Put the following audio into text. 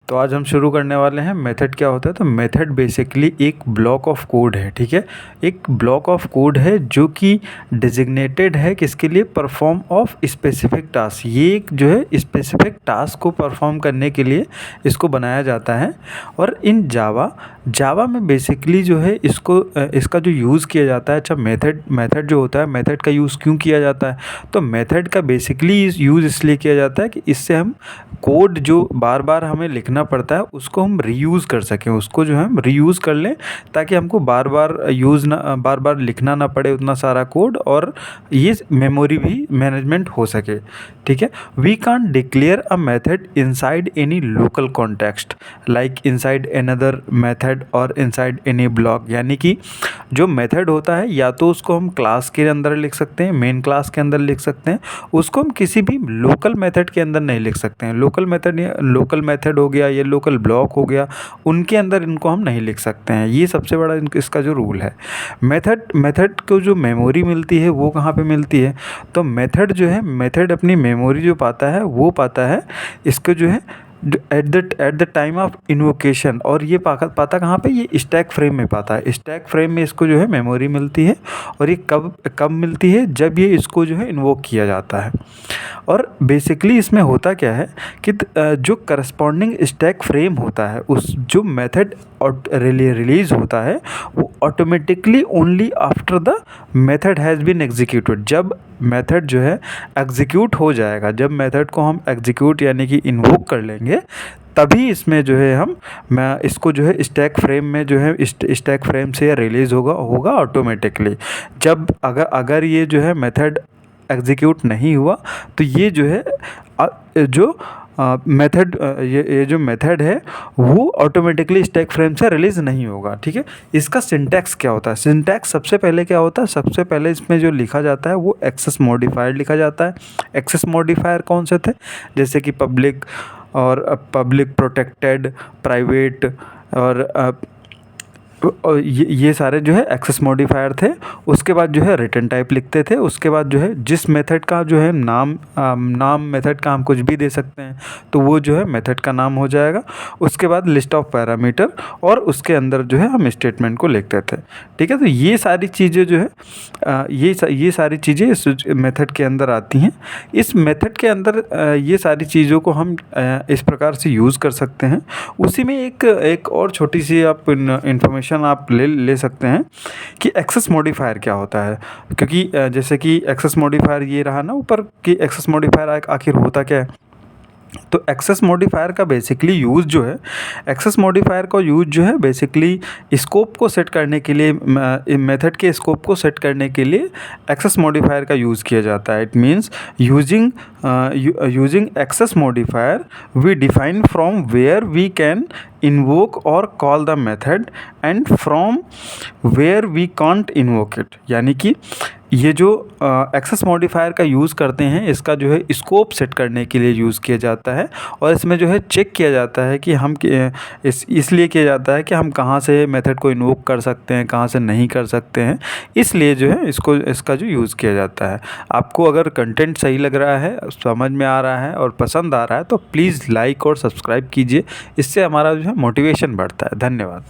तो आज हम शुरू करने वाले हैं मेथड क्या होता है। तो मेथड बेसिकली एक ब्लॉक ऑफ कोड है, ठीक है। एक ब्लॉक ऑफ कोड है जो कि डिजिग्नेटेड है किसके लिए, परफॉर्म ऑफ स्पेसिफिक टास्क। ये एक जो है स्पेसिफिक टास्क को परफॉर्म करने के लिए इसको बनाया जाता है। और इन जावा में बेसिकली जो है इसका जो यूज़ किया जाता है। अच्छा, मेथड जो होता है, मेथड का यूज़ क्यों किया जाता है? तो मेथड का बेसिकली यूज़ इसलिए किया जाता है कि इससे हम कोड जो बार बार हमें लिखना पड़ता है उसको हम रीयूज़ कर सकें, उसको जो है हम रीयूज़ कर लें, ताकि हमको बार बार लिखना ना पड़े उतना सारा कोड, और ये मेमोरी भी मैनेजमेंट हो सके, ठीक है। We can't declare a method inside any local context like inside another method और इनसाइड एनी ब्लॉक। यानी कि जो मेथड होता है या तो उसको हम क्लास के अंदर लिख सकते हैं, मेन क्लास के अंदर लिख सकते हैं, उसको हम किसी भी लोकल मेथड के अंदर नहीं लिख सकते हैं। लोकल मेथड हो गया, ये लोकल ब्लॉक हो गया, उनके अंदर इनको हम नहीं लिख सकते हैं। ये सबसे बड़ा इसका जो रूल है। मेथड को जो मेमोरी मिलती है वो कहाँ पे मिलती है? तो मेथड अपनी मेमोरी जो पाता है वो पाता है इसको जो है at the time of invocation. और ये पाता कहाँ पे? ये स्टैक फ्रेम में पाता है। स्टैक फ्रेम में इसको जो है मेमोरी मिलती है, और ये कब मिलती है? जब ये इसको जो है इन्वोक किया जाता है। और बेसिकली इसमें होता क्या है कि जो करस्पॉन्डिंग स्टैक फ्रेम होता है, उस जो मेथड रिलीज होता है वो automatically only after the method has been executed. जब मेथड जो है एग्जीक्यूट हो जाएगा, जब मेथड को हम एग्जीक्यूट यानी कि इन्वोक कर लेंगे, तभी इसमें जो है मैं इसको जो है स्टैक फ्रेम में जो है स्टैक फ्रेम से रिलीज़ होगा ऑटोमेटिकली। जब अगर ये जो है मेथड एग्जीक्यूट नहीं हुआ तो ये जो है जो ये जो मेथड है वो ऑटोमेटिकली स्टैक फ्रेम से रिलीज़ नहीं होगा, ठीक है। इसका सिंटैक्स क्या होता है? सिंटैक्स सबसे पहले क्या होता है? सबसे पहले इसमें जो लिखा जाता है वो एक्सेस मॉडिफायर लिखा जाता है। एक्सेस मॉडिफायर कौन से थे? जैसे कि पब्लिक प्रोटेक्टेड, प्राइवेट, और ये सारे जो है एक्सेस मॉडिफायर थे। उसके बाद जो है रिटर्न टाइप लिखते थे। उसके बाद जो है जिस मेथड का जो है नाम मेथड का हम कुछ भी दे सकते हैं, तो वो जो है मेथड का नाम हो जाएगा। उसके बाद लिस्ट ऑफ पैरामीटर, और उसके अंदर जो है हम स्टेटमेंट को लिखते थे, ठीक है। तो ये सारी चीज़ें जो है ये सारी चीज़ें इस मेथड के अंदर आती हैं। इस मेथड के अंदर ये सारी चीज़ों को हम इस प्रकार से यूज़ कर सकते हैं। उसी में एक और छोटी सी आप इन्फॉर्मेशन आप ले सकते हैं कि एक्सेस मॉडिफायर क्या होता है। क्योंकि जैसे कि एक्सेस मॉडिफायर ये रहा ना ऊपर, कि एक्सेस मॉडिफायर आखिर होता क्या है। तो एक्सेस मॉडिफायर का बेसिकली यूज़ जो है, एक्सेस मॉडिफायर का यूज़ जो है बेसिकली स्कोप को सेट करने के लिए, मेथड के स्कोप को सेट करने के लिए एक्सेस मॉडिफायर का यूज़ किया जाता है। It means using access modifier we define from where we can invoke और call the method and from where we can't invoke it. यानी कि ये जो एक्सेस मॉडिफायर का यूज़ करते हैं, इसका जो है स्कोप सेट करने के लिए यूज़ किया जाता है। और इसमें जो है चेक किया जाता है कि हम इसलिए किया जाता है कि हम कहाँ से मेथड को इन्वोक कर सकते हैं, कहाँ से नहीं कर सकते हैं। इसलिए जो है इसका जो यूज़ किया जाता है। आपको अगर कंटेंट सही लग रहा है, समझ में आ रहा है और पसंद आ रहा है, तो प्लीज़ लाइक और सब्सक्राइब कीजिए। इससे हमारा जो है मोटिवेशन बढ़ता है। धन्यवाद।